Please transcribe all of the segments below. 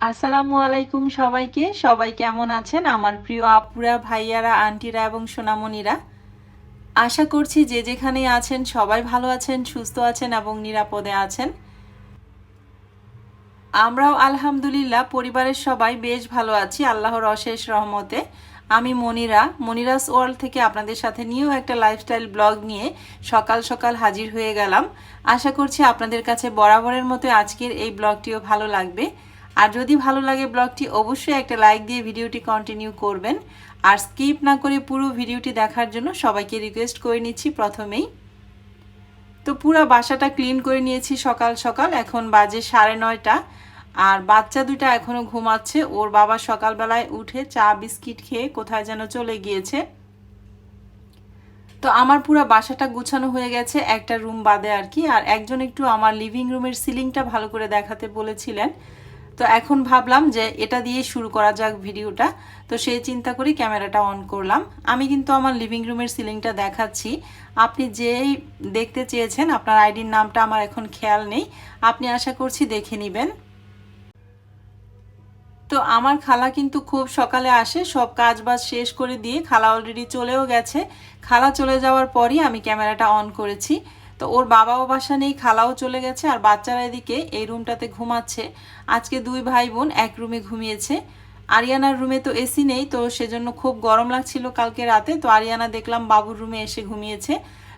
আসসালামু আলাইকুম সবাইকে। সবাই কেমন আছেন আমার প্রিয় আপুরা, ভাইয়ারা, আন্টিরা এবং সোনামণিরা? আশা করছি যে যেখানেই আছেন সবাই ভালো আছেন, সুস্থ আছেন এবং নিরাপদে আছেন। আমরাও আলহামদুলিল্লাহ পরিবারের সবাই বেশ ভালো আছি আল্লাহর অশেষ রহমতে। আমি মনিরাস ওয়ার্ল্ড থেকে আপনাদের সাথে নিয়েও একটা লাইফস্টাইল ব্লগ নিয়ে সকাল সকাল হাজির হয়ে গেলাম। আশা করছি আপনাদের কাছে বরাবরের মতো আজকের এই ব্লগটিও ভালো লাগবে। আর যদি ভালো লাগে ব্লগটি অবশ্যই একটা লাইক দিয়ে ভিডিওটি কন্টিনিউ করবেন। আর স্কিপ না করে পুরো ভিডিওটি দেখার জন্য সবাইকে রিকোয়েস্ট করে নিচ্ছি প্রথমেই। তো পুরো বাসাটা ক্লিন করে নিয়েছি সকাল সকাল, এখন বাজে 9:30। আর বাচ্চা দুইটা এখনো ঘুমাচ্ছে, ওর বাবা সকালবেলায় উঠে চা বিস্কিট খেয়ে কোথায় যেন চলে গিয়েছে। তো আমার পুরো বাসাটা গুছানো হয়ে গেছে, একটা রুম বাদে আর কি। আর একজন একটু আমার লিভিং রুমের সিলিংটা ভালো করে দেখাতে বলেছিলেন, তো এখন ভাবলাম যে এটা দিয়ে শুরু করা যাক ভিডিওটা। তো সেই চিন্তা করি ক্যামেরাটা অন করলাম। আমি কিন্তু আমার লিভিং রুমের সিলিংটা দেখাচ্ছি। আপনি যেই দেখতে চেয়েছেন, আপনার আইডির নামটা আমার এখন খেয়াল নেই, আপনি আশা করছি দেখে নেবেন। তো আমার খালা কিন্তু খুব সকালে আসে, সব কাজ বাজ শেষ করে দিয়ে খালা অলরেডি চলেও গেছে। খালা চলে যাওয়ার পরই আমি ক্যামেরাটা অন করেছি। তো ওর বাবাও বাসা নেই, খালাও চলে গেছে, আর বাচ্চারা এদিকে এই রুমটাতে ঘুমাচ্ছে। আজকে দুই ভাই বোন এক রুমে ঘুমিয়েছে। আরিয়ানার রুমে তো এসি নেই, তো সেজন্য খুব গরম লাগছিল কালকে রাতে। তো আরিয়ানা দেখলাম বাবুর রুমে এসে ঘুমিয়েছে।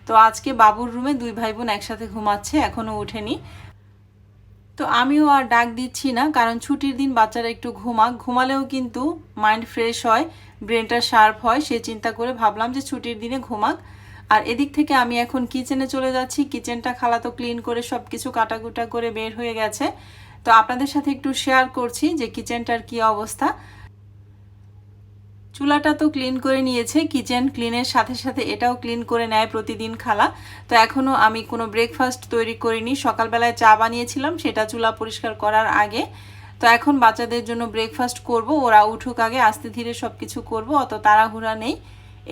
তো আজকে বাবুর রুমে দুই ভাই বোন একসাথে ঘুমাচ্ছে, এখনও ওঠেনি। তো আমিও আর ডাক দিচ্ছি না, কারণ ছুটির দিন বাচ্চারা একটু ঘুমালেও কিন্তু মাইন্ড ফ্রেশ হয়, ব্রেনটা শার্প হয়। সে চিন্তা করে ভাবলাম যে ছুটির দিনে ঘুমাক। আর এদিক থেকে আমি এখন কিচেনে চলে যাচ্ছি। কিচেনটা খালা তো ক্লিন করে সব কিছু কাটাকুটা করে বের হয়ে গেছে। তো আপনাদের সাথে একটু শেয়ার করছি যে কিচেনটার কি অবস্থা। চুলাটা তো ক্লিন করে নিয়েছে, কিচেন ক্লিনের সাথে সাথে এটাও ক্লিন করে নেয় প্রতিদিন খালা। তো এখনও আমি কোনো ব্রেকফাস্ট তৈরি করিনি, সকালবেলায় চা বানিয়েছিলাম সেটা চুলা পরিষ্কার করার আগে। তো এখন বাচ্চাদের জন্য ব্রেকফাস্ট করব, ওরা উঠুক আগে, আস্তে ধীরে সব কিছু করবো, অত তাড়াহুড়া নেই।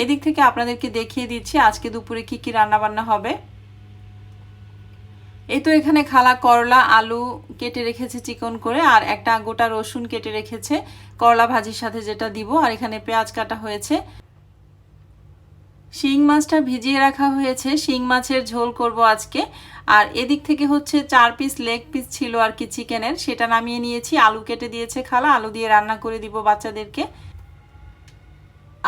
এদিক থেকে আপনাদেরকে দেখিয়ে দিচ্ছি আজকে দুপুরে কি কি রান্নাবান্না হবে। এই তো এখানে খালা করলা আলু কেটে রেখেছে চিকন করে, আর একটা গোটা রসুন কেটে রেখেছে করলা ভাজির সাথে যেটা দিব। আর এখানে পেঁয়াজ কাটা হয়েছে। শিং মাছটা ভিজিয়ে রাখা হয়েছে, শিং মাছের ঝোল করব আজকে। আর এদিক থেকে হচ্ছে 4 পিস লেগ পিস ছিল আর কি চিকেনের, সেটা নামিয়ে নিয়েছি। আলু কেটে দিয়েছে খালা, আলু দিয়ে রান্না করে দিব বাচ্চাদেরকে।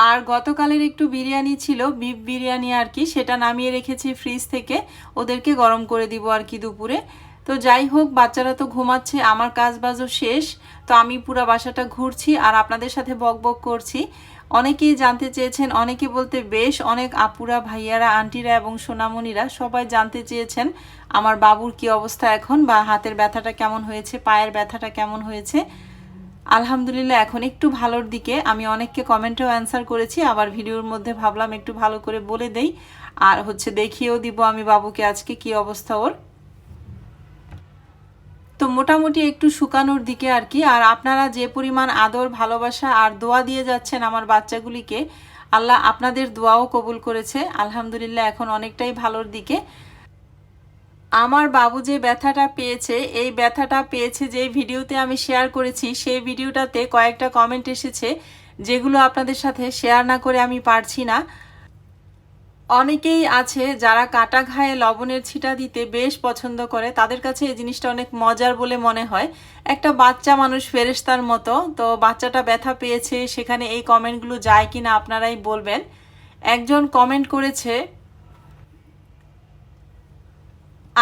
আর গতকালের একটু বিরিয়ানি ছিল, বিফ বিরিয়ানি আর কি, সেটা নামিয়ে রেখেছি ফ্রিজ থেকে, ওদেরকে গরম করে দিব আর কি দুপুরে। তো যাই হোক, বাচ্চারা তো ঘুমাচ্ছে, আমার কাজ বাজও শেষ। তো আমি পুরো বাসাটা ঘুরছি আর আপনাদের সাথে বক বক করছি। অনেকেই জানতে চেয়েছেন, অনেকে বলতে বেশ অনেক আপুরা, ভাইয়ারা, আন্টিরা এবং সোনামণিরা সবাই জানতে চেয়েছেন আমার বাবুর কি অবস্থা এখন, বা হাতের ব্যথাটা কেমন হয়েছে, পায়ের ব্যথাটা কেমন হয়েছে। আলহামদুলিল্লাহ এখন একটু ভালোর দিকে। আমি অনেককে কমেন্টেও অ্যান্সার করেছি, আবার ভিডিওর মধ্যে ভাবলাম একটু ভালো করে বলে দেই, আর হচ্ছে দেখিয়েও দিব আমি বাবুকে আজকে কি অবস্থা ওর। তো মোটামুটি একটু শুকানোর দিকে আর কি। আর আপনারা যে পরিমাণ আদর, ভালোবাসা আর দোয়া দিয়ে যাচ্ছেন আমার বাচ্চাগুলিকে, আল্লাহ আপনাদের দোয়াও কবুল করেছে। আলহামদুলিল্লাহ এখন অনেকটাই ভালোর দিকে। আমার বাবু যে ব্যথাটা পেয়েছে, এই ব্যথাটা পেয়েছে যে ভিডিওতে আমি শেয়ার করেছি, সেই ভিডিওটাতে কয়েকটা কমেন্ট এসেছে যেগুলো আপনাদের সাথে শেয়ার না করে আমি পারছি না। অনেকেই আছে যারা কাটা ঘায়ে লবণের ছিটা দিতে বেশ পছন্দ করে, তাদের কাছে এই জিনিসটা অনেক মজার বলে মনে হয়। একটা বাচ্চা মানুষ ফেরেশতার মতো, তো বাচ্চাটা ব্যথা পেয়েছে, সেখানে এই কমেন্টগুলো যায় কিনা আপনারাই বলবেন। একজন কমেন্ট করেছে,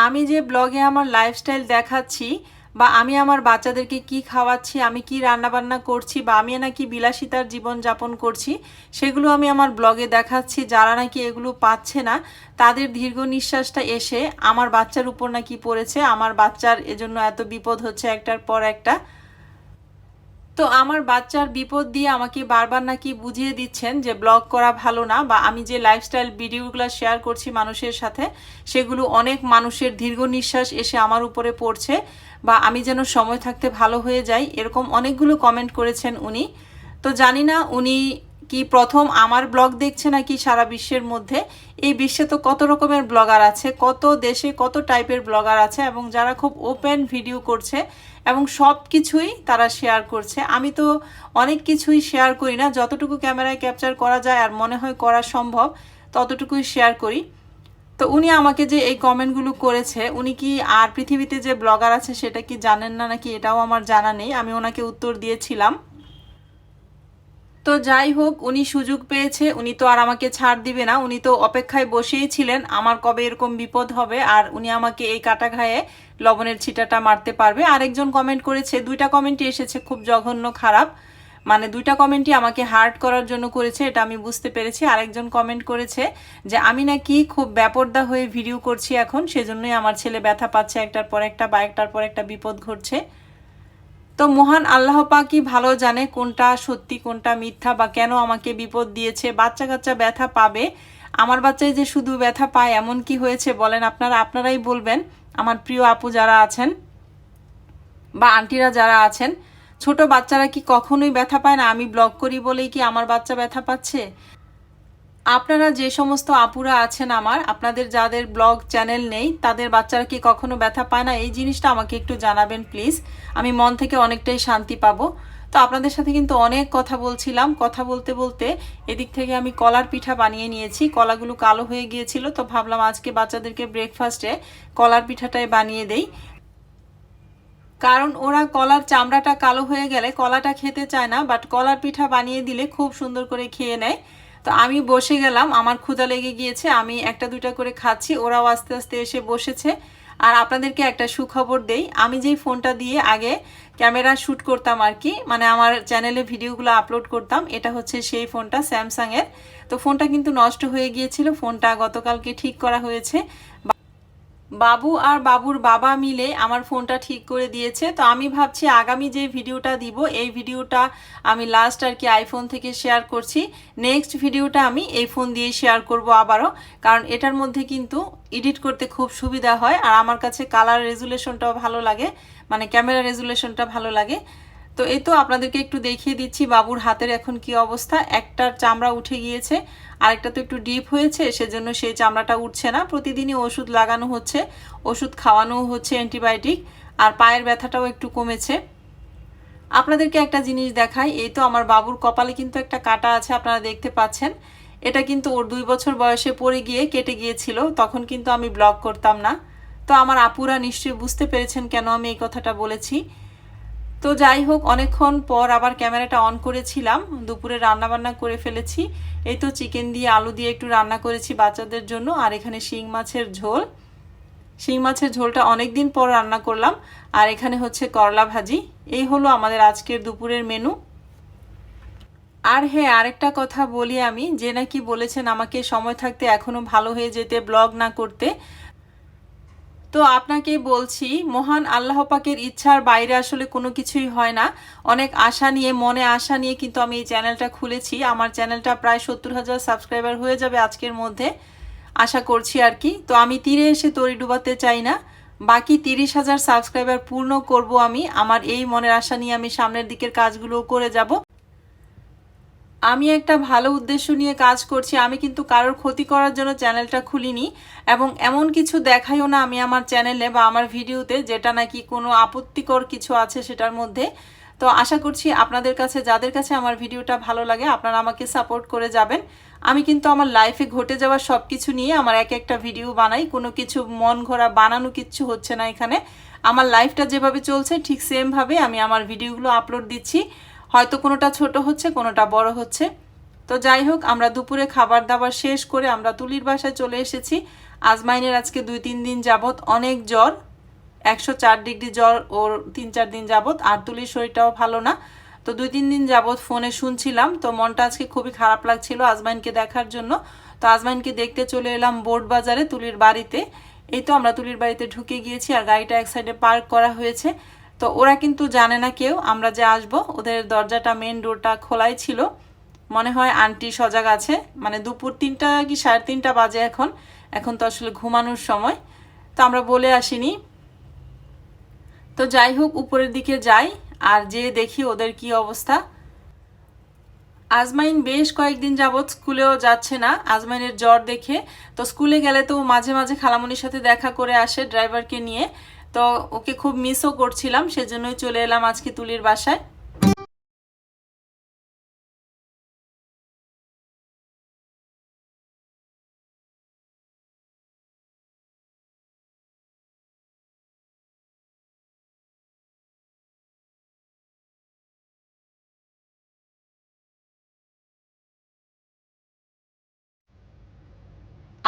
আমি যে ব্লগে আমার লাইফস্টাইল দেখাচ্ছি, বা আমি আমার বাচ্চাদেরকে কি খাওয়াচ্ছি, আমি কি রান্নাবান্না করছি, বা আমি নাকি বিলাসিতার জীবন যাপন করছি, সেগুলো আমি আমার ব্লগে দেখাচ্ছি। যারা নাকি এগুলো পাচ্ছে না, তাদের দীর্ঘ নিঃশ্বাসটা এসে আমার বাচ্চার উপর নাকি পড়েছে, আমার বাচ্চার এজন্য এত বিপদ হচ্ছে একটার পর একটা। তো আমার বাচ্চার বিপদ দিয়ে আমাকে বারবার নাকি বুঝিয়ে দিচ্ছেন যে ব্লগ করা ভালো না, বা আমি যে লাইফস্টাইল ভিডিওগুলো শেয়ার করছি মানুষের সাথে, সেগুলো অনেক মানুষের দীর্ঘ নিঃশ্বাস এসে আমার উপরে পড়ছে, বা আমি যেন সময় থাকতে ভালো হয়ে যাই, এরকম অনেকগুলো কমেন্ট করেছেন উনি। তো জানি না উনি কি প্রথম আমার ব্লগ দেখছে নাকি সারা বিশ্বের মধ্যে? এই বিশ্বে তো কত রকমের ব্লগার আছে, কত দেশে কত টাইপের ব্লগার আছে, এবং যারা খুব ওপেন ভিডিও করছে এবং সব কিছুই তারা শেয়ার করছে। আমি তো অনেক কিছুই শেয়ার করি না, যতটুকু ক্যামেরায় ক্যাপচার করা যায় আর মনে হয় করা সম্ভব ততটুকুই শেয়ার করি। তো উনি আমাকে যে এই কমেন্টগুলো করেছে, উনি কি আর পৃথিবীতে যে ব্লগার আছে সেটা কি জানেন না নাকি এটাও আমার জানা নেই। আমি ওনাকে উত্তর দিয়েছিলাম। তো যাই হোক, উনি সুযোগ পেয়েছে, উনি তো আর আমাকে ছাড় দিবে না। উনি তো অপেক্ষায় বসেই ছিলেন আমার কবে এরকম বিপদ হবে আর উনি আমাকে এই কাটা ঘায়ে লবণের ছিটাটা মারতে পারবে। আরেকজন কমেন্ট করেছে, দুইটা কমেন্টই এসেছে খুব জঘন্য খারাপ, মানে দুইটা কমেন্টই আমাকে হার্ট করার জন্য করেছে, এটা আমি বুঝতে পেরেছি। আরেকজন কমেন্ট করেছে যে আমি নাকি খুব বেপরদা হয়ে ভিডিও করছি এখন, সেজন্যই আমার ছেলে ব্যথা পাচ্ছে একটার পর একটা বা একটার পর একটা বিপদ ঘটছে। তো মহান আল্লাহ পাকই ভালো জানে কোনটা সত্যি কোনটা মিথ্যা বা কেন আমাকে বিপদ দিয়েছে। বাচ্চা কাচ্চা ব্যথা পাবে, আমার বাচ্চাই যে শুধু ব্যথা পায় এমন কি হয়েছে বলেন আপনারা? আপনারাই বলবেন। আমার প্রিয় আপু যারা আছেন বা আন্টিরা যারা আছেন, ছোট বাচ্চারা কি কখনোই ব্যথা পায় না? আমি ব্লগ করি বলেই কি আমার বাচ্চা ব্যথা পাচ্ছে? আপনারা যে সমস্ত আপুরা আছেন আমার, আপনাদের যাদের ব্লগ চ্যানেল নেই তাদের বাচ্চারা কি কখনো ব্যথা পায় না? এই জিনিসটা আমাকে একটু জানাবেন প্লিজ, আমি মন থেকে অনেকটাই শান্তি পাবো। তো আপনাদের সাথে কিন্তু অনেক কথা বলছিলাম, কথা বলতে বলতে এদিক থেকে আমি কলার পিঠা বানিয়ে নিয়েছি। কলাগুলো কালো হয়ে গিয়েছিল, তো ভাবলাম আজকে বাচ্চাদেরকে ব্রেকফাস্টে কলার পিঠাটাই বানিয়ে দেই, কারণ ওরা কলার চামড়াটা কালো হয়ে গেলে কলাটা খেতে চায় না, বাট কলার পিঠা বানিয়ে দিলে খুব সুন্দর করে খেয়ে নেয়। তো আমি বসে গেলাম, আমার ক্ষুধা লেগে গিয়েছে, আমি একটা দুইটা করে খাচ্ছি, ওরাও আস্তে আস্তে এসে বসেছে। আর আপনাদেরকে একটা সুখবর দেই, আমি যেই ফোনটা দিয়ে আগে ক্যামেরা শ্যুট করতাম আর কি, মানে আমার চ্যানেলে ভিডিওগুলো আপলোড করতাম, এটা হচ্ছে সেই ফোনটা, স্যামসাংয়ের। তো ফোনটা কিন্তু নষ্ট হয়ে গিয়েছিল, ফোনটা গতকালকে ঠিক করা হয়েছে। বাবু আর বাবুর বাবা মিলে আমার ফোনটা ঠিক করে দিয়েছে। তো আমি ভাবছি আগামী যে ভিডিওটা দিব, এই ভিডিওটা আমি লাস্ট আর কি আইফোন থেকে শেয়ার করছি, নেক্সট ভিডিওটা আমি এই ফোন দিয়ে শেয়ার করব আবারও, কারণ এটার মধ্যে কিন্তু এডিট করতে খুব সুবিধা হয় আর আমার কাছে কালার রেজুলেশনটাও ভালো লাগে, মানে ক্যামেরা রেজুলেশনটা ভালো লাগে। তো এই তো আপনাদেরকে একটু দেখিয়ে দিচ্ছি বাবুর হাতের এখন কি অবস্থা। একটার চামড়া উঠে গিয়েছে, আরেকটা তো একটু ডিপ হয়েছে, সেজন্য সেই চামড়াটা উঠছে না। প্রতিদিনই ওষুধ লাগানো হচ্ছে, ওষুধ খাওয়ানো হচ্ছে, অ্যান্টিবায়োটিক, আর পায়ের ব্যথাটাও একটু কমেছে। আপনাদেরকে একটা জিনিস দেখাই, এই তো আমার বাবুর কপালে কিন্তু একটা কাটা আছে, আপনারা দেখতে পাচ্ছেন। এটা কিন্তু ওর 2 বছর বয়সে পড়ে গিয়ে কেটে গিয়েছিল, তখন কিন্তু আমি ব্লগ করতাম না। তো আমার আপুরা নিশ্চয়ই বুঝতে পেরেছেন কেন আমি এই কথাটা বলেছি। তো যাই হোক, অনেকক্ষণ পর আবার ক্যামেরাটা অন করেছিলাম, দুপুরে রান্না বান্না করে ফেলেছি। এই তো চিকেন দিয়ে আলু দিয়ে একটু রান্না করেছি বাচ্চাদের জন্য, আর এখানে শিং মাছের ঝোল, শিং মাছের ঝোলটা অনেক দিন পর রান্না করলাম, আর এখানে হচ্ছে করলা ভাজি। এই হলো আমাদের আজকের দুপুরের মেনু। আর হ্যাঁ, আরেকটা কথা বলি আমি, যে নাকি বলেছেন আমাকে সময় থাকতে এখনো ভালো হয়ে যেতে, ব্লগ না করতে, তো আপনাকে বলছি মহান আল্লাহ পাকের ইচ্ছার বাইরে আসলে কোনো কিছুই হয় না। অনেক আশা নিয়ে, মনে আশা নিয়ে কিন্তু আমি এই চ্যানেলটা খুলেছি। আমার চ্যানেলটা প্রায় 70,000 সাবস্ক্রাইবার হয়ে যাবে আজকের মধ্যে, আশা করছি আর কি। তো আমি তীরে এসে তরি ডুবাতে চাই না, বাকি 30,000 সাবস্ক্রাইবার পূর্ণ করব আমি। আমার এই মনের আশা নিয়ে আমি সামনের দিকের কাজগুলো করে যাব। আমি একটা ভালো উদ্দেশ্য নিয়ে কাজ করছি, আমি কিন্তু কারোর ক্ষতি করার জন্য চ্যানেলটা খুলিনি, এবং এমন কিছু দেখাইও না আমি আমার চ্যানেলে বা আমার ভিডিওতে যেটা নাকি কোনো আপত্তিকর কিছু আছে সেটার মধ্যে। তো আশা করছি আপনাদের কাছে, যাদের কাছে আমার ভিডিওটা ভালো লাগে, আপনারা আমাকে সাপোর্ট করে যাবেন। আমি কিন্তু আমার লাইফে ঘটে যাওয়া সব কিছু নিয়ে আমার এক একটা ভিডিও বানাই, কোনো কিছু মন ঘোরা বানানো কিচ্ছু হচ্ছে না এখানে। আমার লাইফটা যেভাবে চলছে ঠিক সেমভাবে আমি আমার ভিডিওগুলো আপলোড দিচ্ছি, হয়তো কোনোটা ছোট হচ্ছে কোনোটা বড় হচ্ছে। তো যাই হোক, আমরা দুপুরে খাবার দাবার শেষ করে আমরা তুলির বাসায় চলে এসেছি। আজমাইনের আজকে 2-3 দিন যাবত অনেক জ্বর, 104 ডিগ্রি জ্বর ওর 3-4 দিন যাবত, আর তুলির শরীরটাও ভালো না। তো 2-3 দিন যাবত ফোনে শুনছিলাম, তো মনটা আজকে খুবই খারাপ লাগছিল আজমাইনকে দেখার জন্য। তো আজমাইনকে দেখতে চলে এলাম বোর্ড বাজারে তুলির বাড়িতে। এই তো আমরা তুলির বাড়িতে ঢুকে গিয়েছি, আর গাড়িটা এক সাইডে পার্ক করা হয়েছে। তো ওরা কিন্তু জানে না কেউ আমরা যে আসবো, ওদের দরজাটা মেন ডোরটা খোলাই ছিল। মনে হয় আন্টি সজাগ আছে, মানে দুপুর 3টা কি 3:30 বাজে এখন, এখন তো আসলে ঘুমানোর সময়, তো আমরা বলে আসিনি। তো যাই হোক, উপরের দিকে যাই আর যে দেখি ওদের কি অবস্থা। আজমাইন বেশ কয়েকদিন যাবৎ স্কুলেও যাচ্ছে না আজমাইনের জ্বর দেখে। তো স্কুলে গেলে তো মাঝে মাঝে খালামণির সাথে দেখা করে আসে ড্রাইভারকে নিয়ে। তো ওকে খুব মিসও করছিলাম, সেজন্যই চলে এলাম আজকে তুলির বাসায়।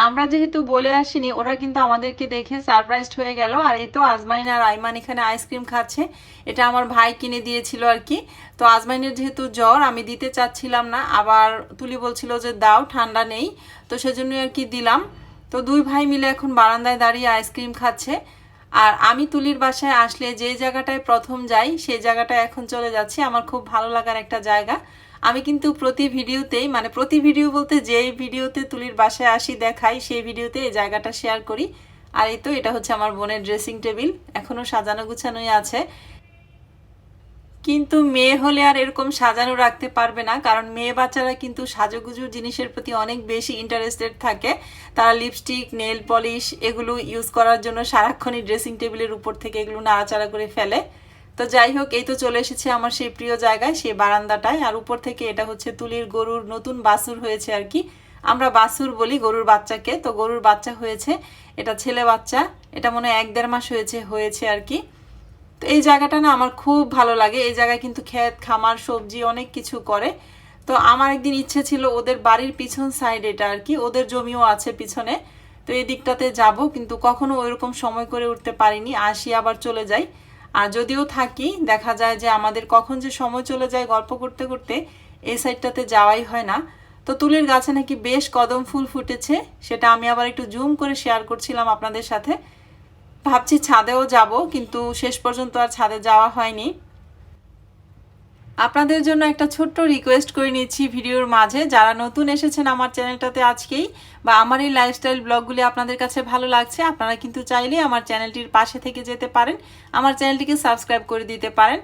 আমরা যেহেতু বলে আসিনি, ওরা কিন্তু আমাদেরকে দেখে সারপ্রাইজড হয়ে গেল। আর এই তো আজমাইন আর আইমান এখানে আইসক্রিম খাচ্ছে। এটা আমার ভাই কিনে দিয়েছিল আর কি। তো আজমাইনের যেহেতু জ্বর, আমি দিতে চাচ্ছিলাম না, আবার তুলি বলছিল যে দাও, ঠান্ডা নেই, তো সেজন্যই আর কি দিলাম। তো দুই ভাই মিলে এখন বারান্দায় দাঁড়িয়ে আইসক্রিম খাচ্ছে। আর আমি তুলির বাসায় আসলে যে জায়গাটায় প্রথম যাই সেই জায়গাটায় এখন চলে যাচ্ছি। আমার খুব ভালো লাগার একটা জায়গা। আমি কিন্তু প্রতি ভিডিওতেই, মানে প্রতি ভিডিও বলতে যেই ভিডিওতে তুলির বাসায় আসি দেখাই, সেই ভিডিওতে এই জায়গাটা শেয়ার করি। আর এই তো এটা হচ্ছে আমার বোনের ড্রেসিং টেবিল, এখনো সাজানো গুছানোই আছে। কিন্তু মেয়ে হলে আর এরকম সাজানো রাখতে পারবে না, কারণ মেয়ে বাচ্চারা কিন্তু সাজুগুজুর জিনিসের প্রতি অনেক বেশি ইন্টারেস্টেড থাকে। তারা লিপস্টিক, নেল পলিশ এগুলো ইউজ করার জন্য সারাক্ষণই ড্রেসিং টেবিলের উপর থেকে এগুলো নাড়াচাড়া করে ফেলে। তো যাই হোক, এই তো চলে এসেছে আমার সেই প্রিয় জায়গায়, সেই বারান্দাটায়। আর উপর থেকে এটা হচ্ছে তুলির গরুর নতুন বাছুর হয়েছে আর কি। আমরা বাছুর বলি গরুর বাচ্চাকে। তো গরুর বাচ্চা হয়েছে, এটা ছেলে বাচ্চা। এটা মনে হয় 1-1.5 মাস হয়েছে আর কি। তো এই জায়গাটা না আমার খুব ভালো লাগে। এই জায়গায় কিন্তু ক্ষেত খামার সবজি অনেক কিছু করে। তো আমার একদিন ইচ্ছে ছিল ওদের বাড়ির পিছন সাইড এটা আর কি, ওদের জমিও আছে পিছনে। তো এই দিকটাতে যাব, কিন্তু কখনো ওইরকম সময় করে উঠতে পারিনি, আসি আবার চলে যাই। আর যদিও থাকি, দেখা যায় যে আমাদের কখন যে সময় চলে যায় গল্প করতে করতে, এই সাইডটাতে যাওয়াই হয় না। তো তুলির গাছে নাকি বেশ কদম ফুল ফুটেছে, সেটা আমি আবার একটু জুম করে শেয়ার করছিলাম আপনাদের সাথে। ভাবছি ছাদেও যাব, কিন্তু শেষ পর্যন্ত আর ছাদে যাওয়া হয়নি। আপনাদের জন্য একটা ছোট্ট রিকোয়েস্ট করে নিচ্ছি ভিডিওর মাঝে, যারা নতুন এসেছেন আমার চ্যানেলটাতে আজকেই, বা আমার এই লাইফস্টাইল ব্লগগুলি আপনাদের কাছে ভালো লাগছে, আপনারা কিন্তু চাইলে আমার চ্যানেলটির পাশে থেকে যেতে পারেন, আমার চ্যানেলটিকে সাবস্ক্রাইব করে দিতে পারেন।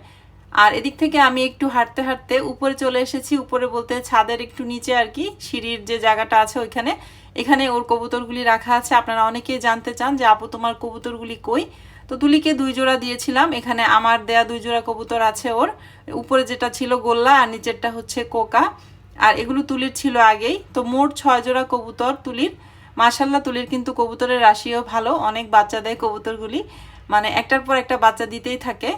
আর এদিক থেকে আমি একটু হাঁটতে হাঁটতে উপরে চলে এসেছি, উপরে বলতে ছাদের একটু নিচে আর কি, সিঁড়ির যে জায়গাটা আছে ওইখানে। এখানে ওর কবুতরগুলি রাখা আছে। আপনারা অনেকেই জানতে চান যে আপু তোমার কবুতরগুলি কই। তো তুলিকে 2 জোড়া দিয়েছিলাম, এখানে আমার দেয়া 2 জোড়া কবুতর আছে ওর। উপরে যেটা ছিল গোল্লা, আর নিচেরটা হচ্ছে কোকা। আর এগুলো তুলির ছিল আগেই। তো মোট 6 জোড়া কবুতর তুলির। মাশাল্লাহ, তুলির কিন্তু কবুতরের রাশিও ভালো, অনেক বাচ্চা দেয় কবুতরগুলি, মানে একটার পর একটা বাচ্চা দিতেই থাকে।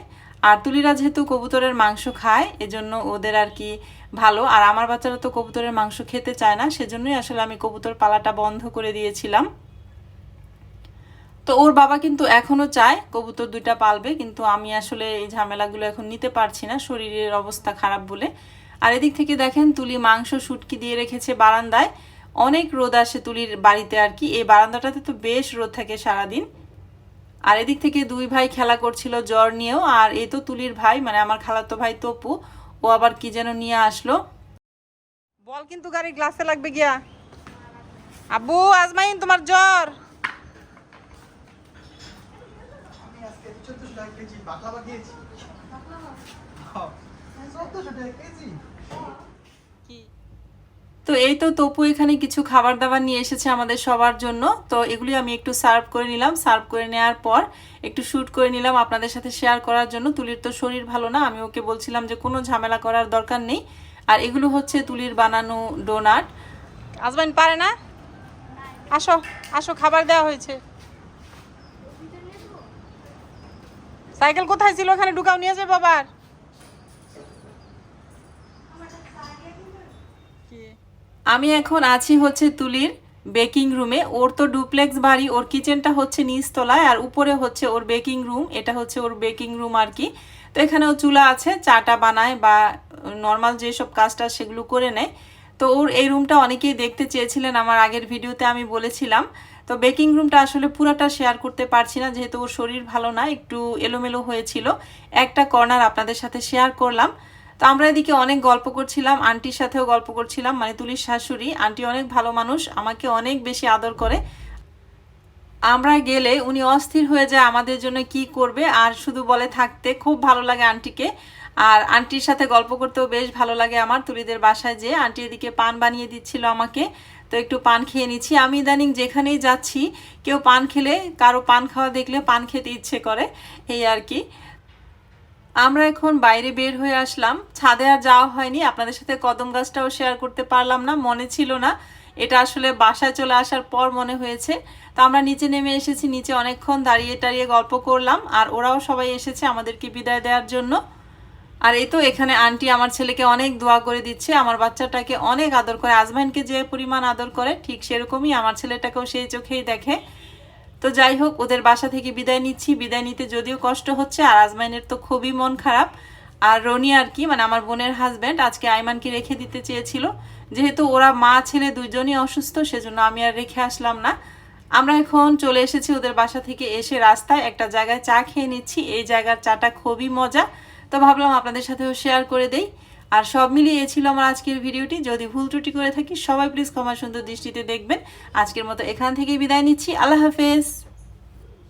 আর তুলিরা যেহেতু কবুতরের মাংস খায়, এজন্য ওদের আর কি ভালো। আর আমার বাচ্চারা তো কবুতরের মাংস খেতে চায় না, সেজন্যই আসলে আমি কবুতর পালাটা বন্ধ করে দিয়েছিলাম। তো ওর বাবা কিন্তু এখনো চায় কবুতর 2টা পালবে, কিন্তু আমি আসলে এই ঝামেলাগুলো এখন নিতে পারছি না, শরীরের অবস্থা খারাপ বলে। আর এদিক থেকে দেখেন তুলি মাংস শুটকি দিয়ে রেখেছে বারান্দায়। অনেক রোদ আসে তুলির বাড়িতে আর কি, এই বারান্দাটাতে তো বেশ রোদ থাকে সারাদিন। আর এদিক থেকে 2 ভাই খেলা করছিল জ্বর নিয়েও। আর এই তো তুলির ভাই, মানে আমার খালাতো ভাই তপু, ও আবার কি যেন নিয়ে আসলো। বল কিন্তু গাড়ি গ্লাসে লাগবে গিয়া। আব্বু, আজমাইন তোমার জ্বর। তো এই তো তপু এখানে কিছু খাবার দাবার নিয়ে এসেছে আমাদের সবার জন্য। তো এগুলি আমি একটু সার্ভ করে নিলাম। সার্ভ করে নেওয়ার পর একটু শ্যুট করে নিলাম আপনাদের সাথে শেয়ার করার জন্য। তুলির তো শরীর ভালো না, আমি ওকে বলছিলাম যে কোনো ঝামেলা করার দরকার নেই। আর এগুলো হচ্ছে তুলির বানানো ডোনাট। আজমাইন পারে না, আসো আসো, খাবার দেওয়া হয়েছে। সাইকেল কোথায় ছিল, ওখানে ঢুকাও, নিয়ে যাবে বাবার। আমি এখন আছি হচ্ছে তুলির বেকিং রুমে। ওর তো ডুপ্লেক্স বাড়ি, ওর কিচেনটা হচ্ছে নিচতলায়, আর উপরে হচ্ছে ওর বেকিং রুম। এটা হচ্ছে ওর বেকিং রুম আর কি। তো এখানেও চুলা আছে, চাটা বানায় বা নর্মাল যেসব কাজটা সেগুলো করে নেয়। তো ওর এই রুমটা অনেকেই দেখতে চেয়েছিলেন, আমার আগের ভিডিওতে আমি বলেছিলাম। তো বেকিং রুমটা আসলে পুরাটা শেয়ার করতে পারছি না, যেহেতু ওর শরীর ভালো না, একটু এলোমেলো হয়েছিল। একটা কর্নার আপনাদের সাথে শেয়ার করলাম। তো আমরা এদিকে অনেক গল্প করছিলাম, আন্টির সাথেও গল্প করছিলাম, মানে তুলির শাশুড়ি। আন্টি অনেক ভালো মানুষ, আমাকে অনেক বেশি আদর করে। আমরা গেলে উনি অস্থির হয়ে যায় আমাদের জন্য কি করবে, আর শুধু বলে থাকতে। খুব ভালো লাগে আন্টিকে। আর আন্টির সাথে গল্প করতেও বেশ ভালো লাগে আমার। তুলিদের বাসায় যে আন্টি এদিকে পান বানিয়ে দিচ্ছিল আমাকে, তো একটু পান খেয়ে নিচ্ছি। আমি ইদানিং যেখানেই যাচ্ছি কেউ পান খেলে, কারো পান খাওয়া দেখলে পান খেতে ইচ্ছে করে, এই আর কি। আমরা এখন বাইরে বের হয়ে আসলাম, ছাদে আর যাওয়া হয়নি, আপনাদের সাথে কদম গাছটাও শেয়ার করতে পারলাম না, মনে ছিল না। এটা আসলে বাসায় চলে আসার পর মনে হয়েছে। তো আমরা নিচে নেমে এসেছি, নিচে অনেকক্ষণ দাঁড়িয়ে টাড়িয়ে গল্প করলাম, আর ওরাও সবাই এসেছে আমাদেরকে বিদায় দেওয়ার জন্য। আর এই তো এখানে আন্টি আমার ছেলেকে অনেক দোয়া করে দিচ্ছে, আমার বাচ্চাটাকে অনেক আদর করে, আজমাইনকে যে পরিমাণ আদর করে ঠিক সেরকমই আমার ছেলেটাকেও সেই চোখেই দেখে। তো যাই হোক, ওদের বাসা থেকে বিদায় নিচ্ছি। বিদায় নিতে যদিও কষ্ট হচ্ছে, আর আজমাইনের তো খুবই মন খারাপ। আর রনি আর কি, মানে আমার বোনের হাজব্যান্ড, আজকে আইমানকে রেখে দিতে চেয়েছিল, যেহেতু ওরা মা ছেলে দুইজনই অসুস্থ, সেজন্য আমি আর রেখে আসলাম না। আমরা এখন চলে এসেছি ওদের বাসা থেকে, এসে রাস্তায় একটা জায়গায় চা খেয়ে নিচ্ছি। এই জায়গার চাটা খুবই মজা, তো ভাবলাম আপনাদের সাথেও শেয়ার করে দেই। আর সব মিলিয়ে এই ছিল আমার আজকের ভিডিওটি। যদি ভুল ত্রুটি করে থাকি সবাই প্লিজ ক্ষমা সুন্দর দৃষ্টিতে দেখবেন। আজকের মতো এখান থেকেই বিদায় নিচ্ছি। আল্লাহ হাফেজ।